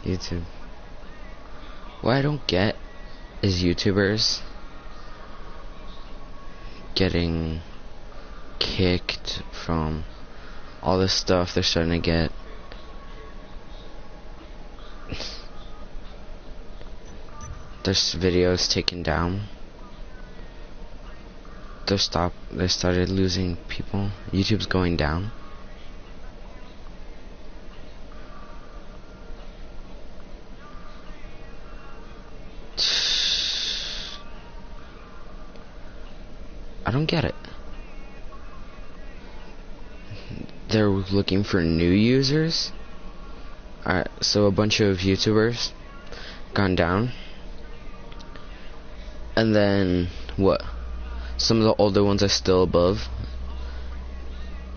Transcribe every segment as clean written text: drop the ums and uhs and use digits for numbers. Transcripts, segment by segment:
YouTube. What I don't get is YouTubers getting kicked from all this stuff they're starting to get. There's videos taken down. They started losing people. YouTube's going down. I don't get it. They're looking for new users. Alright, so a bunch of YouTubers gone down. And then what? Some of the older ones are still above.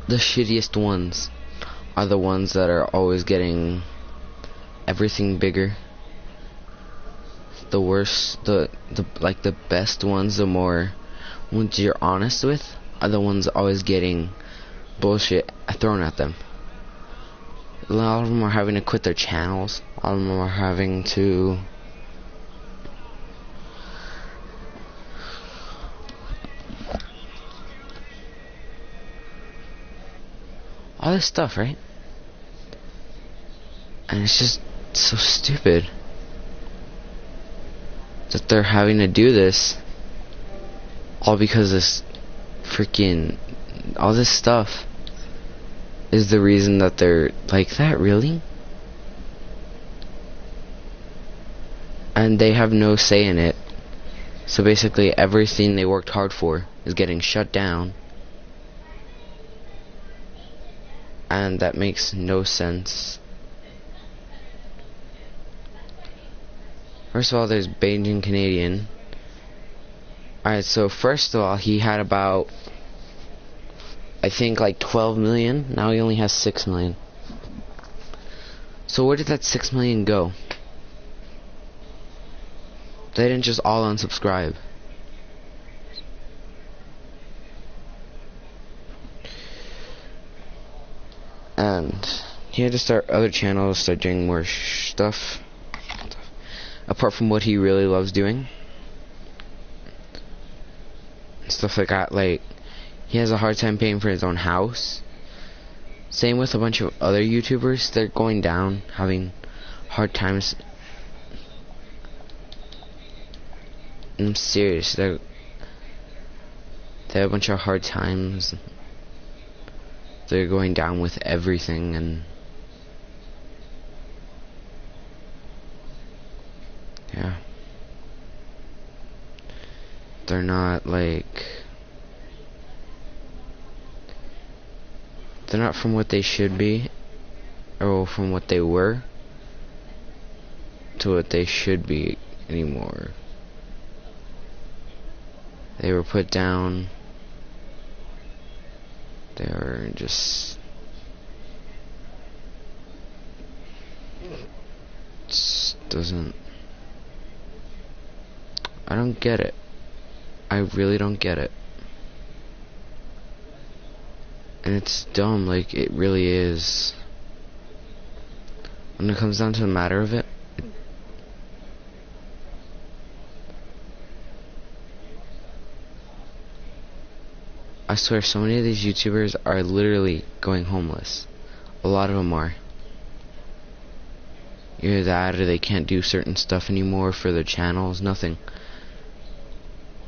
The shittiest ones are the ones that are always getting everything bigger. The worst, the best ones, the more ones you're honest with, are the ones always getting bullshit thrown at them. A lot of them are having to quit their channels. A lot of them are having to all this stuff, right? And it's just so stupid that they're having to do this all because this freaking all this stuff is the reason that they're like that, really? And they have no say in it. So basically everything they worked hard for is getting shut down. And that makes no sense. First of all, there's Beijing Canadian. Alright, so first of all, he had about, I think, like 12 million. Now he only has 6 million. So where did that 6 million go? They didn't just all unsubscribe. And he had to start other channels, start doing more stuff apart from what he really loves doing. Stuff like that, like he has a hard time paying for his own house. Same with a bunch of other YouTubers. They're going down, having hard times. I'm serious, they have a bunch of hard times. They're going down with everything, and yeah, they're not they're not from what they should be, or from what they were to what they should be anymore. They were put down. They are just doesn't. I don't get it. I really don't get it. And it's dumb, like it really is. When it comes down to the matter of it, I swear so many of these YouTubers are literally going homeless. A lot of them are. Either that or they can't do certain stuff anymore for their channels, nothing.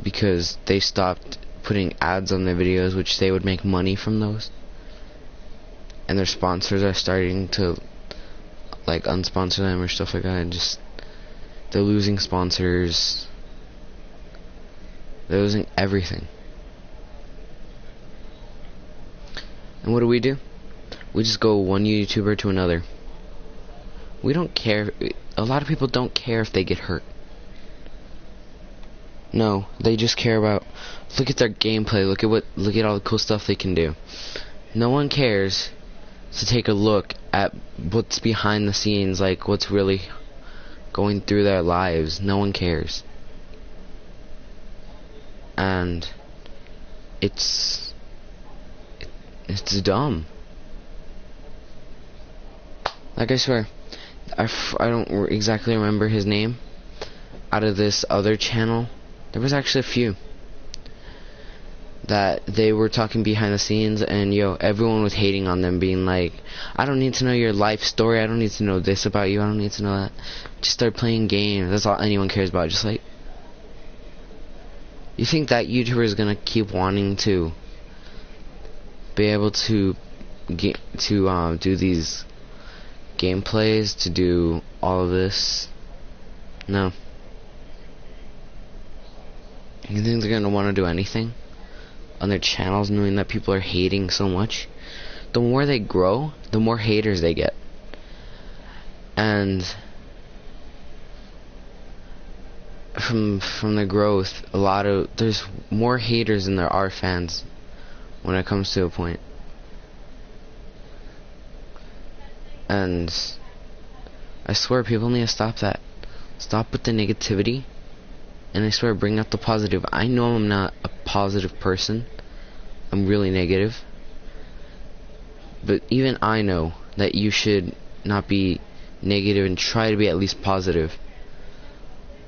Because they stopped putting ads on their videos, which they would make money from those. And their sponsors are starting to like unsponsor them or stuff like that, and just they're losing sponsors. They're losing everything. And what do? We just go one YouTuber to another. We don't care. A lot of people don't care if they get hurt. No, they just care about, look at their gameplay, look at all the cool stuff they can do. No one cares to take a look at what's behind the scenes, like what's really going through their lives. No one cares. And it's dumb. Like, I swear, I don't exactly remember his name. Out of this other channel, there was actually a few that they were talking behind the scenes, and everyone was hating on them, being like, I don't need to know your life story, I don't need to know this about you, I don't need to know that. Just start playing games. That's all anyone cares about. Just like, you think that YouTuber is gonna keep wanting to be able to do these gameplays, to do all of this? No. You think they're gonna want to do anything on their channels, knowing that people are hating so much? The more they grow, the more haters they get. And from the growth, there's more haters than there are fans when it comes to a point. And I swear, people need to stop that. Stop with the negativity. And I swear, bring out the positive. I know I'm not a positive person. I'm really negative. But even I know that you should not be negative and try to be at least positive.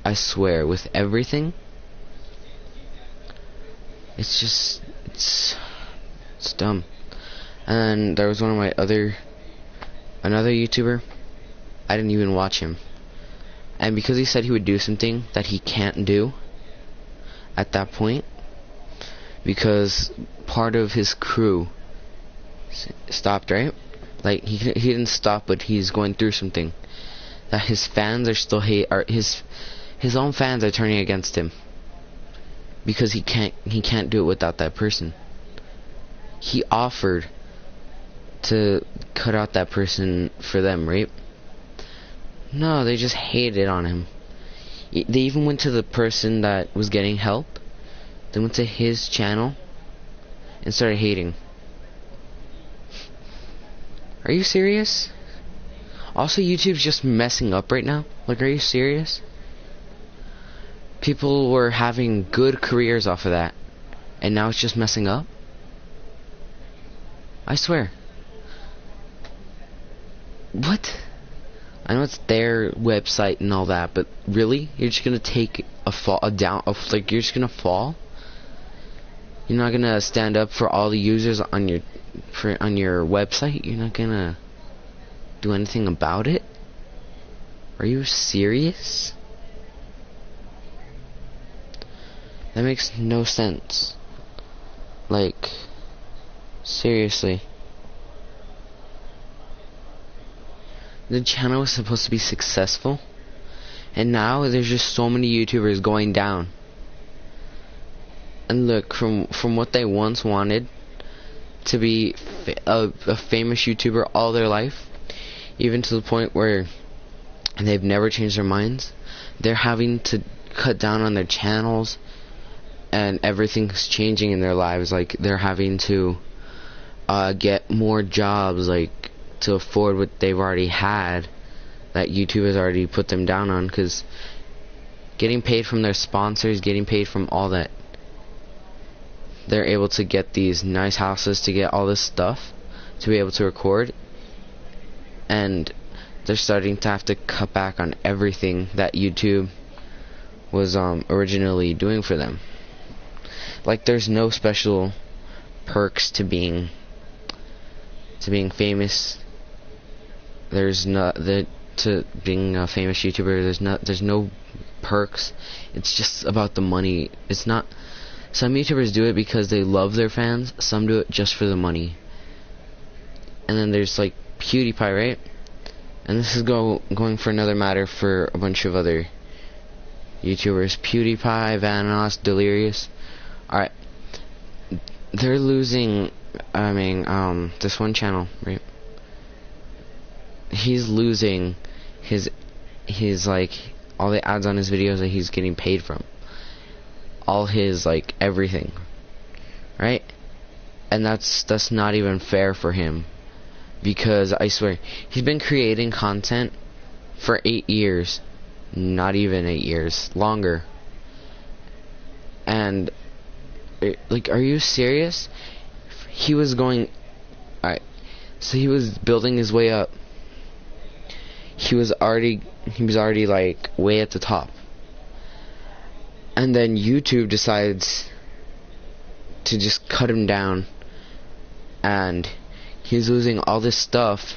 I swear, with everything, it's dumb. And there was another YouTuber. I didn't even watch him. And because he said he would do something that he can't do at that point, because part of his crew stopped, right? Like, he didn't stop, but he's going through something that his fans are still his own fans are turning against him, because he can't do it without that person. He offered to cut out that person for them, right? No, they just hated on him. They even went to the person that was getting help. They went to his channel and started hating. Are you serious? Also, YouTube's just messing up right now. Like, are you serious? People were having good careers off of that, and now it's just messing up? I swear. What? I know it's their website and all that, but really? You're just gonna take like, you're just gonna fall? You're not gonna stand up for all the users on your website? You're not gonna do anything about it? Are you serious? That makes no sense. Like, seriously. The channel was supposed to be successful, and now there's just so many YouTubers going down. And look, from what they once wanted to be a famous YouTuber all their life, even to the point where they've never changed their minds, they're having to cut down on their channels, and everything's changing in their lives. Like, they're having to get more jobs, like, to afford what they've already had, that YouTube has already put them down on, because getting paid from their sponsors, getting paid from all that, they're able to get these nice houses, to get all this stuff, to be able to record, and they're starting to have to cut back on everything that YouTube was originally doing for them. Like, there's no special perks to being famous. There's not to being a famous YouTuber. There's no perks. It's just about the money. It's not. Some YouTubers do it because they love their fans. Some do it just for the money. And then there's like PewDiePie, right? And this is going for another matter for a bunch of other YouTubers. PewDiePie, Vanoss, Delirious. Alright. They're losing, this one channel, right? He's losing his like, all the ads on his videos that he's getting paid from. All his, like, everything. Right? And that's not even fair for him. Because, I swear, he's been creating content for 8 years. Not even 8 years. Longer. And, like, are you serious? He was going... Alright. So he was building his way up. he was already like way at the top. And then YouTube decides to just cut him down, and he's losing all this stuff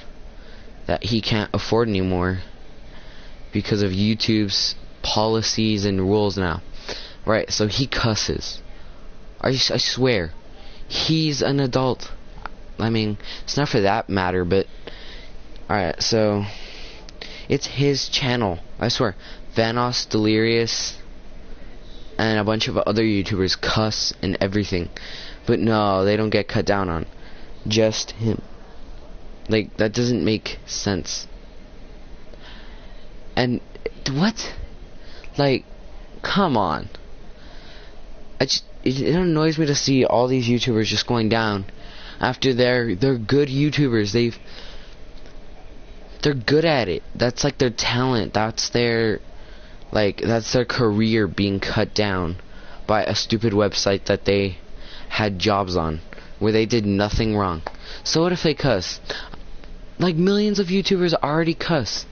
that he can't afford anymore because of YouTube's policies and rules now. Right, so he cusses. I swear, he's an adult. I mean, it's not for that matter, but alright, so it's his channel. I swear, Vanoss, Delirious, and a bunch of other YouTubers cuss and everything, but no, they don't get cut down on. Just him. Like, that doesn't make sense. And what? Like, come on. It annoys me to see all these YouTubers just going down after they're good YouTubers. They're good at it. That's like their talent. That's their career being cut down by a stupid website that they had jobs on where they did nothing wrong. So what if they cuss? Like, millions of YouTubers already cuss.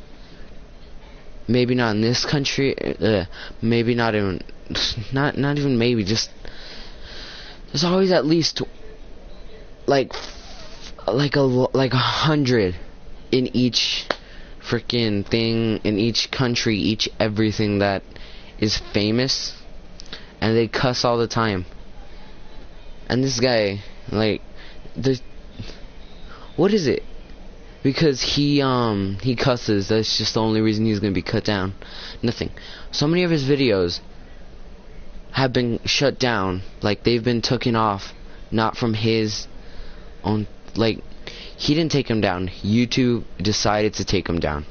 Maybe not in this country. Maybe not even. Not even maybe. Just there's always at least like 100 in each freaking thing, in each country, each everything that is famous, and they cuss all the time. And this guy, like, what is it? Because he cusses, that's just the only reason he's gonna be cut down. Nothing. So many of his videos have been shut down, like they've been taken off, not from his own, like, he didn't take them down. YouTube decided to take them down.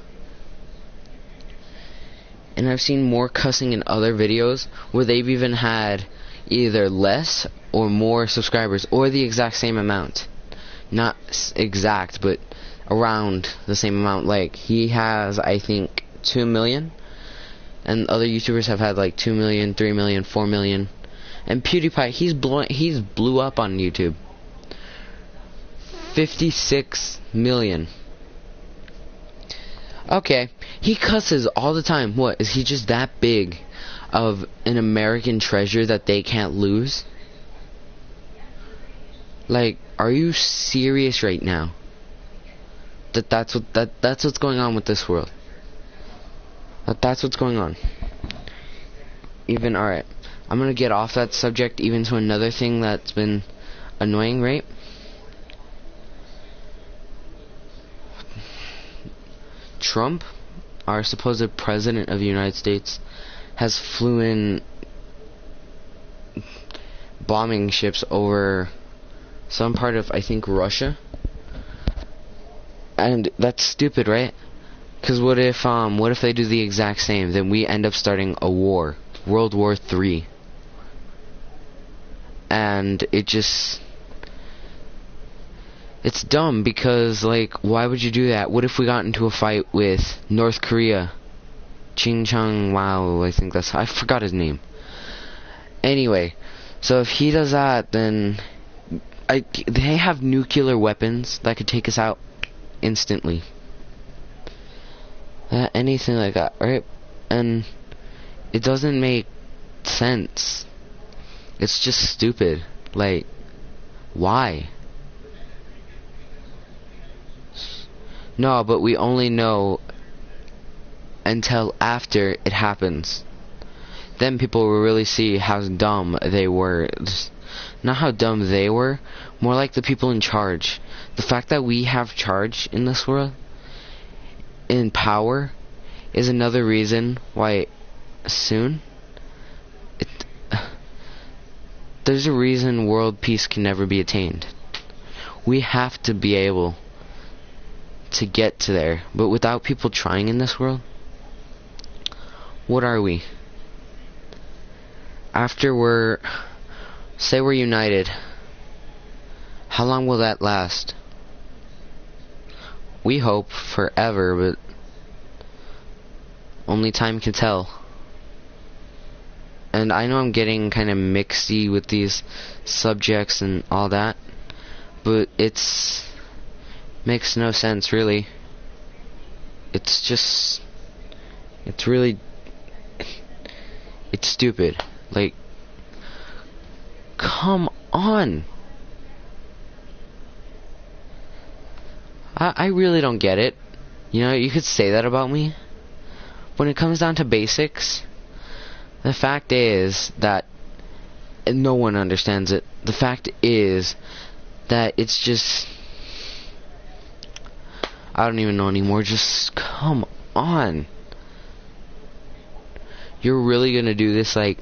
And I've seen more cussing in other videos where they've even had either less or more subscribers, or the exact same amount. Not exact, but around the same amount. Like, he has, I think, 2 million, and other YouTubers have had like 2 million, 3 million, 4 million. And PewDiePie, he's blew up on YouTube. 56 million. Okay, he cusses all the time. What, is he just that big of an American treasure that they can't lose? Like, are you serious right now? That's what's going on with this world. That's what's going on. Even, alright, I'm gonna get off that subject even to another thing that's been annoying, right? Trump, our supposed president of the United States, has flown bombing ships over some part of, I think, Russia. And that's stupid, right? Because what if they do the exact same? Then we end up starting a war, World War III. And it's dumb, because, like, why would you do that? What if we got into a fight with North Korea? Ching Chung Wow, I think I forgot his name. Anyway, so if he does that, then they have nuclear weapons that could take us out instantly. Anything like that, right? And it doesn't make sense. It's just stupid. Like, why? No, but we only know until after it happens. Then people will really see how dumb they were. Not how dumb they were, more like the people in charge. The fact that we have charge in this world, in power, is another reason why soon there's a reason world peace can never be attained. We have to be able to get to there, but without people trying in this world, what are we? After say we're united, how long will that last? We hope forever, but only time can tell. And I know I'm getting kind of mixy with these subjects and all that, but makes no sense, really. it's just, it's really, it's stupid. Like, come on. I really don't get it. You know, you could say that about me. When it comes down to basics, the fact is that no one understands it. The fact is that it's just, I don't even know anymore. Just come on. You're really gonna do this? Like,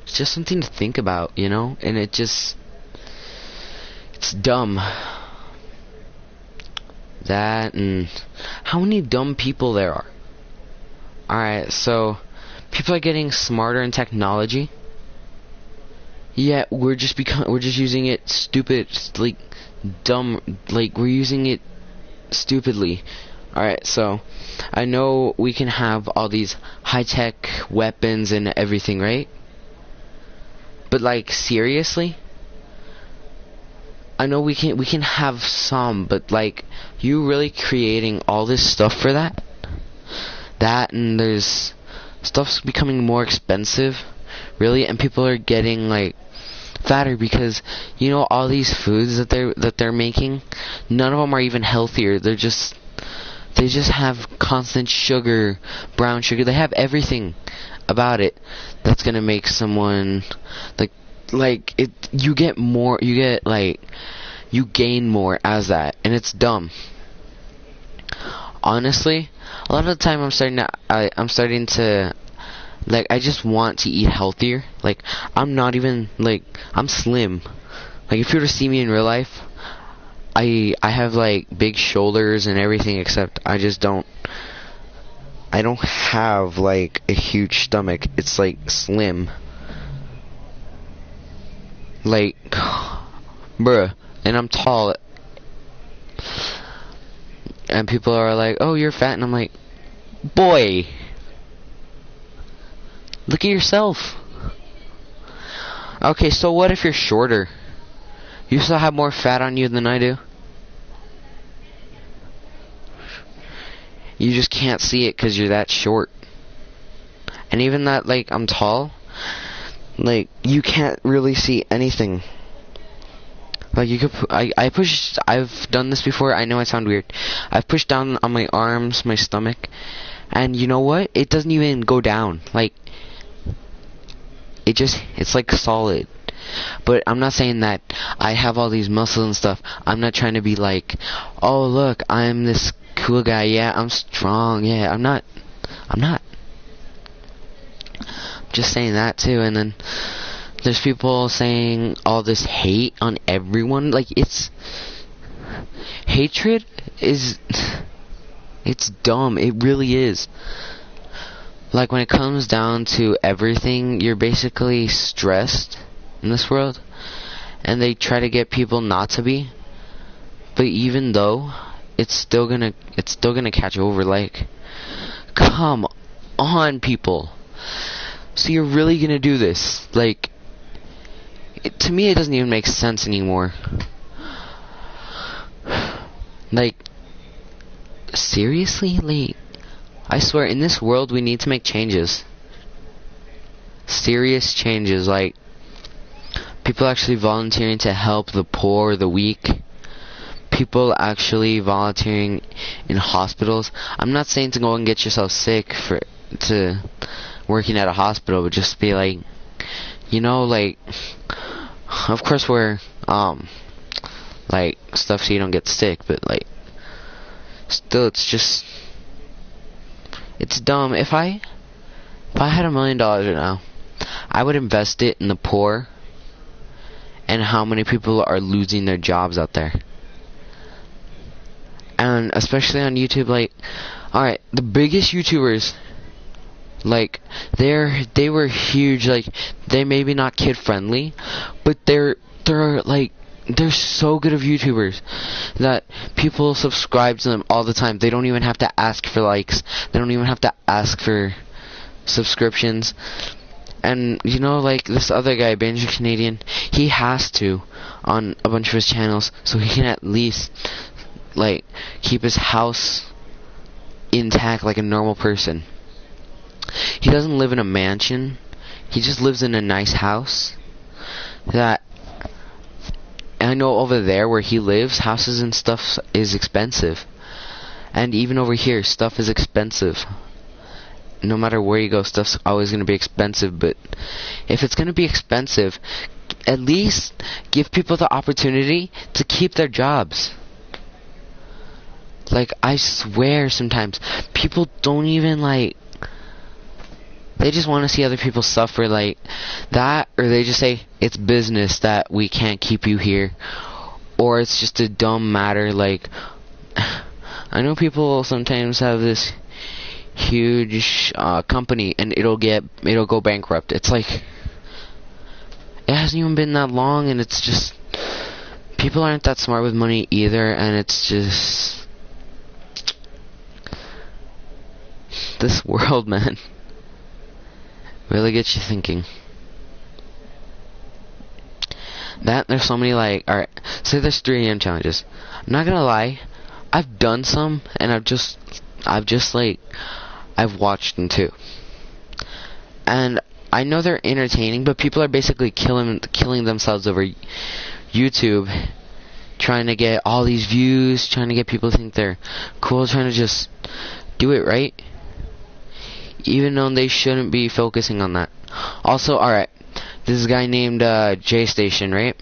it's just something to think about, you know? And it just, it's dumb. That, and how many dumb people there are. Alright, so people are getting smarter in technology, yet we're just using it stupid, like dumb, like we're using it stupidly. Alright, so I know we can have all these high-tech weapons and everything, right? But like, seriously? I know we can have some, but like, you really creating all this stuff for that? That, and there's stuff's becoming more expensive, really, and people are getting like fatter because, you know, all these foods that they're making, none of them are even healthier. They just have constant sugar, brown sugar. They have everything about it that's gonna make someone like it. You get more. You get like, you gain more as that, and it's dumb. Honestly, a lot of the time I'm starting to like, I just want to eat healthier. Like, I'm not even like, I'm slim. Like, if you were to see me in real life, I have like big shoulders and everything, except I don't have like a huge stomach. It's like slim. Like, bruh, and I'm tall. And people are like, "Oh, you're fat," and I'm like, "Boy, look at yourself." Okay, so what if you're shorter? You still have more fat on you than I do. You just can't see it because you're that short. And even that, like, I'm tall, like, you can't really see anything. Like, you could, I've done this before, I know I sound weird. I've pushed down on my arms, my stomach, and you know what? It doesn't even go down. Like, it's like solid. But I'm not saying that I have all these muscles and stuff. I'm not trying to be like, oh look, I'm this cool guy, yeah, I'm strong, yeah, I'm not. I'm just saying that too, and then there's people saying all this hate on everyone. Like, hatred is, it's dumb. It really is. Like, when it comes down to everything, you're basically stressed in this world, and they try to get people not to be. But even though, it's still gonna catch over. Like, come on, people. So you're really gonna do this? Like, to me, it doesn't even make sense anymore. Like, seriously? Like, I swear, in this world, we need to make changes. Serious changes, like, people actually volunteering to help the poor, the weak. People actually volunteering in hospitals. I'm not saying to go and get yourself sick to working at a hospital, but just be like, you know, like, of course we're, like, stuff so you don't get sick, but, like, still, it's dumb. If I had $1 million right now, I would invest it in the poor and how many people are losing their jobs out there. And especially on YouTube, like, alright, the biggest YouTubers, like, they were huge. Like, they maybe not kid friendly, but they're like, they're so good of YouTubers that people subscribe to them all the time. They don't even have to ask for likes. They don't even have to ask for subscriptions. And, you know, like, this other guy, Banjo Canadian, he has to on a bunch of his channels, so he can at least like keep his house intact like a normal person. He doesn't live in a mansion. He just lives in a nice house. That I know over there where he lives, houses and stuff is expensive. And even over here, stuff is expensive. No matter where you go, stuff's always going to be expensive. But if it's going to be expensive, at least give people the opportunity to keep their jobs. Like, I swear sometimes people don't even like, they just want to see other people suffer like that, or they just say it's business that we can't keep you here, or it's just a dumb matter. Like, I know people sometimes have this huge company and it'll go bankrupt. It's like, it hasn't even been that long, and it's just, people aren't that smart with money either, and it's just, this world, man, really gets you thinking. That, there's so many, like, alright, say there's 3 AM challenges. I'm not gonna lie, I've done some, and I've watched them too. And I know they're entertaining, but people are basically killing themselves over YouTube, trying to get all these views, trying to get people to think they're cool, trying to just do it right, even though they shouldn't be focusing on that. Also, alright, this is a guy named J Station, right?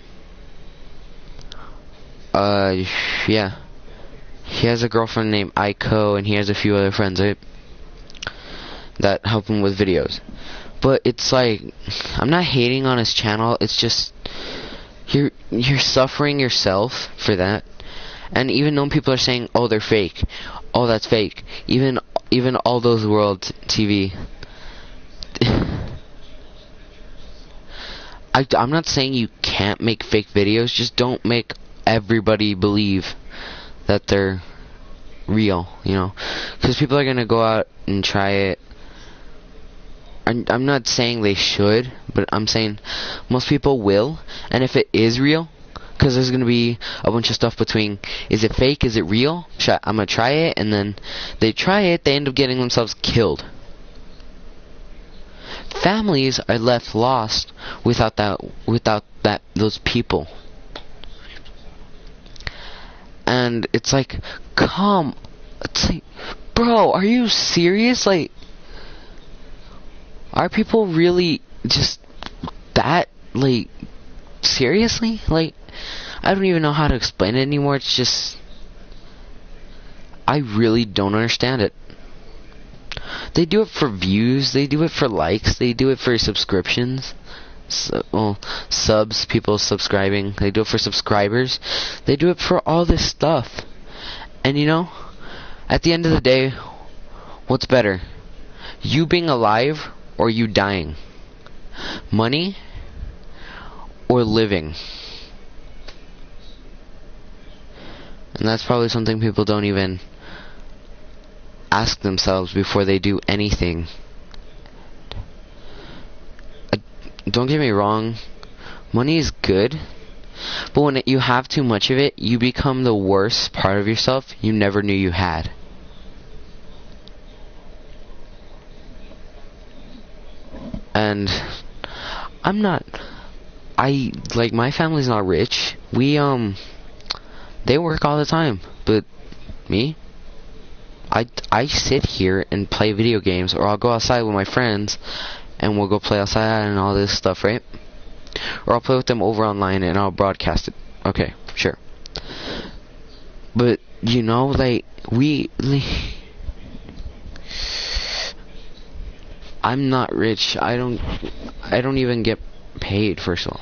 Yeah. He has a girlfriend named Aiko, and he has a few other friends, right, that help him with videos. But it's like, I'm not hating on his channel, it's just, you're suffering yourself for that. And even though people are saying, oh, they're fake, oh, that's fake, even All Those World TV, I'm not saying you can't make fake videos, just don't make everybody believe that they're real, you know, because people are gonna go out and try it. I'm not saying they should, but I'm saying most people will, and if it is real, because there's gonna be a bunch of stuff between, is it fake, is it real, I'm gonna try it, and then they try it, they end up getting themselves killed. Families are left lost without those people. And it's like, it's like, bro, are you serious? Like, are people really just that, like, seriously? Like, I don't even know how to explain it anymore. It's just, I really don't understand it. They do it for views, they do it for likes, they do it for subscriptions. Subs, people subscribing, they do it for subscribers, they do it for all this stuff. And you know, at the end of the day, what's better? You being alive or you dying? Money or living? And that's probably something people don't even ask themselves before they do anything. Don't get me wrong, money is good, but when you have too much of it, you become the worst part of yourself you never knew you had. And my family's not rich. They work all the time, but me, I sit here and play video games, or I'll go outside with my friends and we'll go play outside and all this stuff, right? Or I'll play with them over online and I'll broadcast it. Okay, sure. But you know, like, I'm not rich. I don't even get paid, first of all.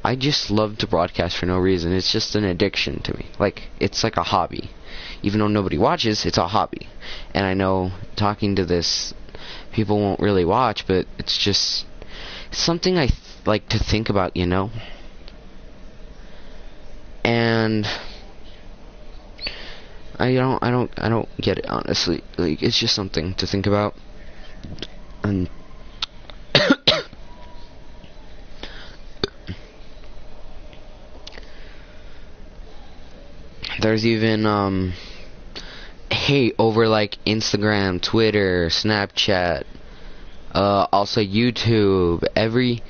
I just love to broadcast for no reason. It's just an addiction to me. Like, it's like a hobby. Even though nobody watches, it's a hobby. And I know talking to this, people won't really watch, but it's just something I like to think about, you know? And I don't get it, honestly. Like, it's just something to think about. And There's even hate over like Instagram, Twitter, Snapchat, also YouTube, every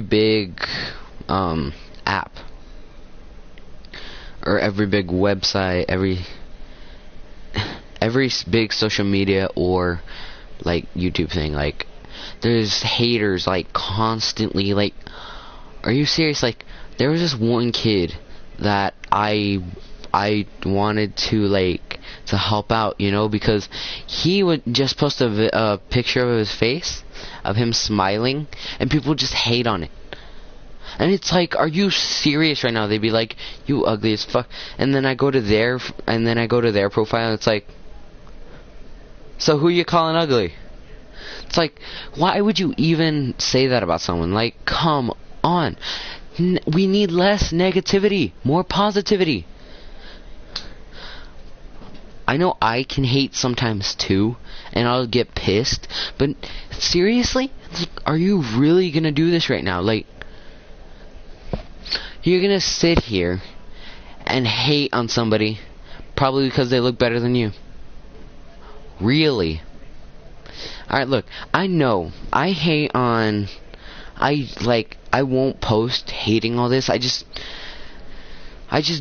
big app, or every big website, every big social media or like YouTube thing. Like, there's haters like constantly. Like, are you serious? Like, there was this one kid that I wanted to like to help out, you know, because he would just post a picture of his face, of him smiling, and people just hate on it. And it's like, are you serious right now? They'd be like, you ugly as fuck. And then I go to their profile, and it's like, so who you calling ugly? It's like, why would you even say that about someone? Like, come on. We need less negativity, more positivity. I know I can hate sometimes too, and I'll get pissed, but seriously? Like, are you really gonna do this right now? Like, you're gonna sit here and hate on somebody probably because they look better than you? Really? Alright, look, I know I hate on, I won't post hating all this. I just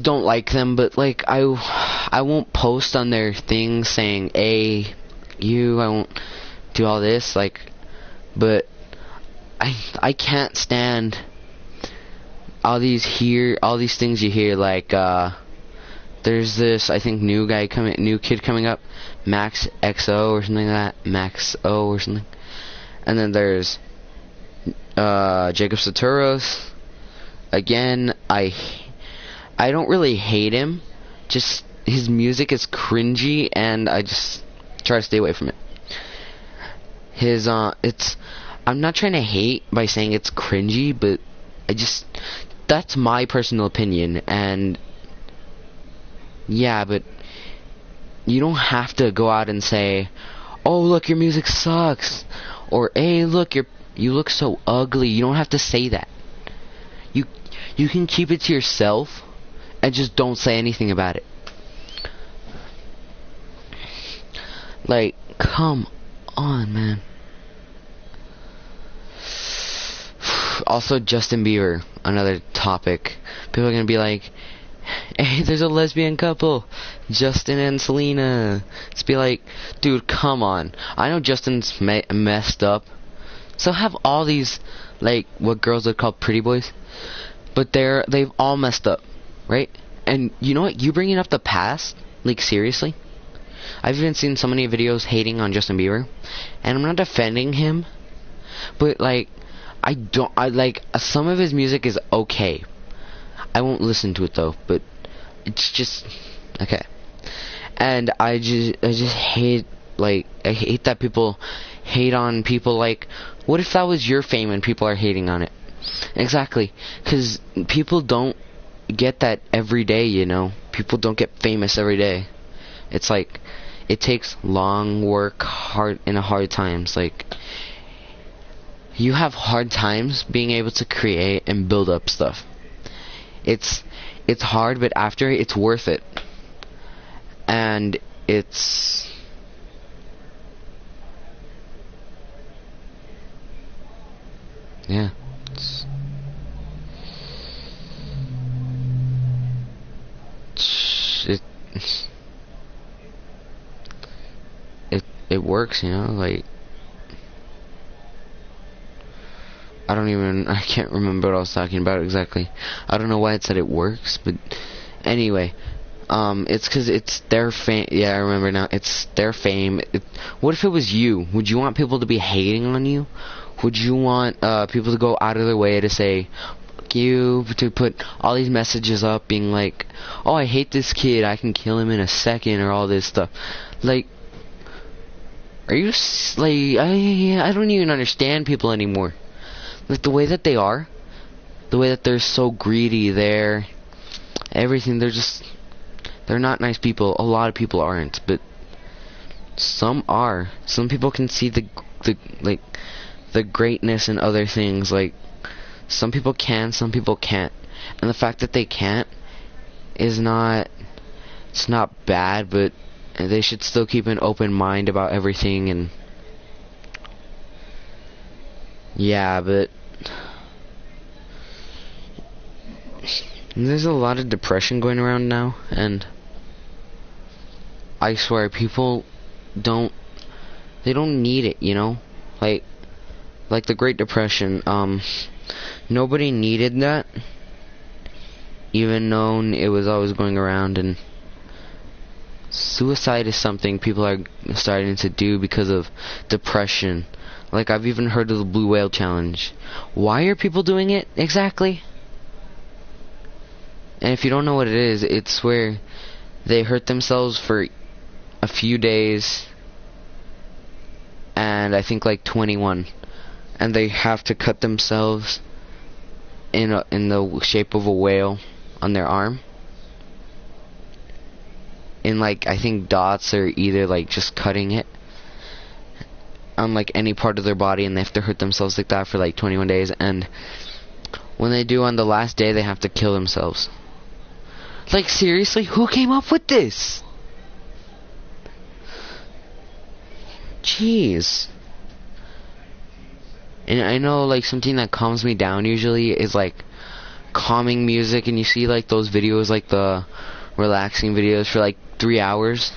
don't like them, but like I won't post on their things saying I won't do all this, like, but I can't stand all these things you hear, like there's this, I think, new kid coming up, Max XO or something like that, Max O or something. And then there's Jacob Saturos. Again, I don't really hate him, just his music is cringy, and I just try to stay away from it. I'm not trying to hate by saying it's cringy, but that's my personal opinion, and yeah, but you don't have to go out and say, oh, look, your music sucks, or hey, look, you look so ugly. You don't have to say that. You can keep it to yourself and just don't say anything about it. Like, come on, man. Also, Justin Bieber, another topic. People are gonna be like, hey, there's a lesbian couple, Justin and Selena. It's be like, dude, come on. I know Justin's messed up, so have all these, like, what girls would call pretty boys, but they've all messed up, right? And you know what? You bringing up the past, like, seriously? I've even seen so many videos hating on Justin Bieber, and I'm not defending him, but like, some of his music is okay. I won't listen to it though, but it's just okay. And I just hate, like, I hate that people hate on people. Like, what if that was your fame and people are hating on it? Exactly, because people don't get that every day, you know. People don't get famous every day. It's like, it takes long work, hard times. Like, you have hard times being able to create and build up stuff. It's hard, but after it's worth it. And it's yeah. It works, you know, like, I can't remember what I was talking about exactly. I don't know why it said it works, but anyway, it's because it's their fame. Yeah, I remember now. It's their fame. What if it was you? Would you want people to be hating on you? Would you want people to go out of their way to say, fuck you, to put all these messages up being like, oh, I hate this kid, I can kill him in a second, or all this stuff? Like, are you, like, I don't even understand people anymore. Like, the way that they are, the way that they're so greedy, everything, they're not nice people. A lot of people aren't, but some are. Some people can see the greatness in other things. Like, some people can, some people can't. And the fact that they can't is not it's not bad, but they should still keep an open mind about everything. And yeah, but there's a lot of depression going around now, and I swear people don't need it, you know? Like the Great Depression, nobody needed that, even though it was always going around. And suicide is something people are starting to do because of depression. Like, I've even heard of the Blue Whale Challenge. Why are people doing it exactly? And if you don't know what it is, it's where they hurt themselves for a few days, and I think like 21, and they have to cut themselves in the shape of a whale on their arm, in like, I think dots, or either like just cutting it on like any part of their body, and they have to hurt themselves like that for like 21 days. And when they do, on the last day, they have to kill themselves. Like, seriously, who came up with this? Jeez. And I know, like, something that calms me down usually is like calming music, and you see like those videos, like the relaxing videos for like 3 hours.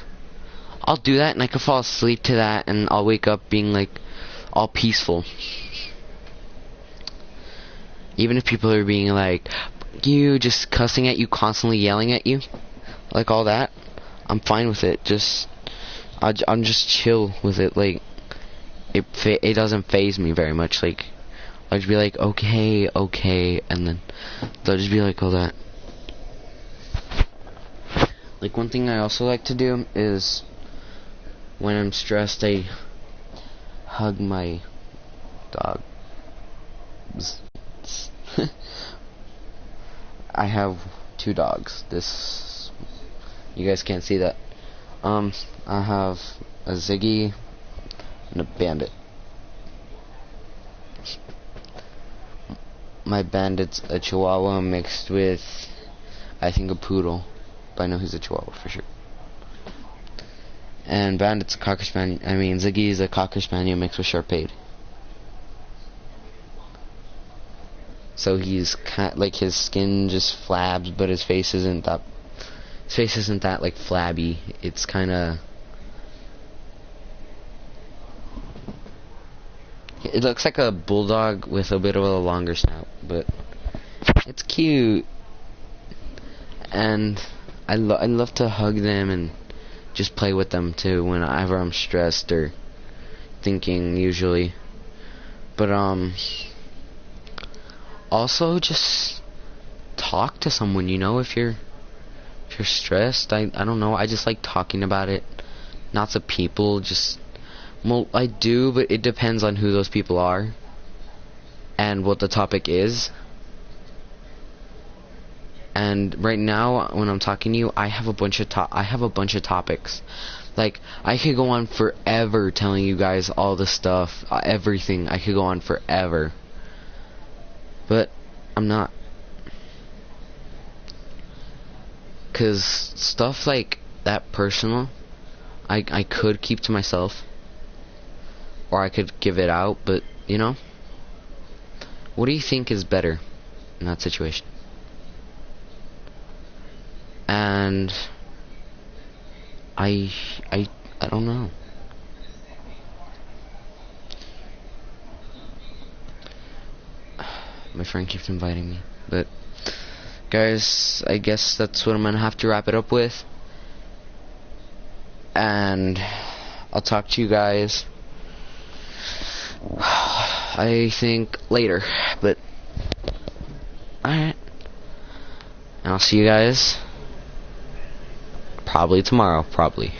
I'll do that, and I can fall asleep to that, and I'll wake up being like all peaceful. Even if people are being like, you, just cussing at you, constantly yelling at you, like all that, I'm fine with it. I'm just chill with it. Like, it doesn't faze me very much. Like, I'll just be like, okay, and then they'll just be like all that. Like, one thing I also like to do is, when I'm stressed, I hug my dog. I have 2 dogs. You guys can't see that. I have a Ziggy and a Bandit. My Bandit's a Chihuahua mixed with, I think, a Poodle, but I know he's a Chihuahua for sure. And Bandit's a Cocker Spaniel. I mean, Ziggy is a Cocker Spaniel mixed with Shar-Pei. So he's like, his skin just flabs, but his face isn't that. His face isn't that like flabby. It's kind of. It looks like a bulldog with a bit of a longer snout, but it's cute. And I love to hug them and just play with them too whenever I'm stressed or thinking, usually. But also just talk to someone, you know, if you're stressed. I don't know, I just like talking about it. Not to people, just, well, I do, but it depends on who those people are and what the topic is. And right now, when I'm talking to you, I have a bunch of topics. Like, I could go on forever telling you guys all the stuff, everything. I could go on forever. But I'm not. Cause stuff like that personal, I could keep to myself, or I could give it out. But, you know, what do you think is better in that situation? And I don't know. My friend keeps inviting me, but guys, I guess that's what I'm gonna have to wrap it up with, and I'll talk to you guys, I think, later. But alright, and I'll see you guys probably tomorrow, probably.